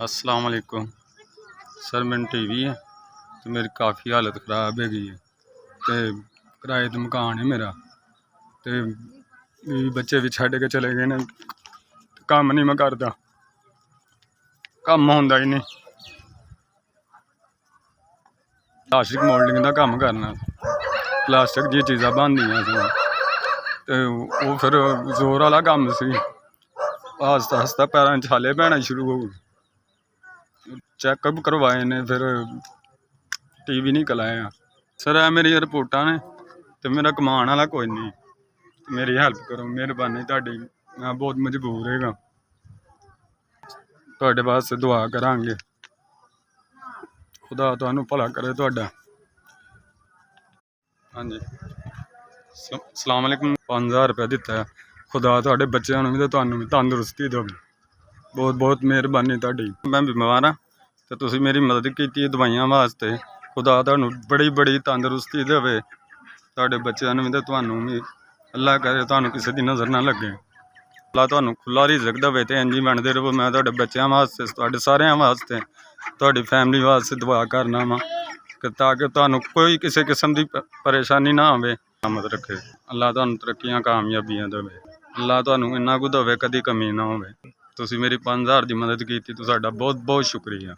अस्सलाम वालेकुम सर, मैंने टीवी है तो मेरी काफ़ी हालत खराब है गई है। तो किराए का मकान है मेरा, तो बच्चे भी छड़ के चले गए ने। काम नहीं मैं करता, काम होंदा ही नहीं। प्लास्टिक मोल्डिंग का काम करना, प्लास्टिक दी चीज़ां बनदियां सी, तो वो फिर जोर वाला काम सी। आस्ता आस्ता पैरां छाले पैना शुरू हो गए। चैकअप करवाए ने, फिर टीवी नहीं कलाया। सर है मेरी रिपोर्टां ने, तो मेरा कमान वाला कोई नहीं। मेरी हेल्प करो, मेहरबानी तुहाडी। मैं बहुत मजबूर हैगा, तुहाडे वास्ते दुआ करांगे। खुदा तुहानू भला करे तुहाडा। हाँ जी, सलाम वालेकुम। 5000 रुपया दिता है। खुदा तुहाडे बच्चों नूं भी तुहानू भी तंदुरुस्ती देवे। बहुत बहुत मेहरबानी तुहाडी। मैं बीमार हाँ, तो तुसीं मेरी मदद की दवाइयां वास्ते। खुदा तुहानू बड़ी बड़ी तंदुरुस्ती देवे। तुहाडे बच्चों नूं भी तुहानू भी अल्लाह करे तुहानू किसी दी नज़र ना लगे। अल्लाह तुहानू खुला रिज़क देवे ते इंज ही बनदे रहो। मैं तुहाडे बच्चों वास्ते, तुहाडे सारियां वास्ते, तुहाडी फैमिली वास्ते दुआ करना वा, ताकि तुहानू कोई किसी किस्म की परेशानी ना आवे। मत रखे अल्लाह तुहानू तरक्कियां कामयाबियां देवे। अल्लाह तुहानू इन्ना कुछ देवे, कदी कमी ना होवे। तुसीं मेरी 5000 की मदद की, तुहाडा बहुत बहुत शुक्रिया।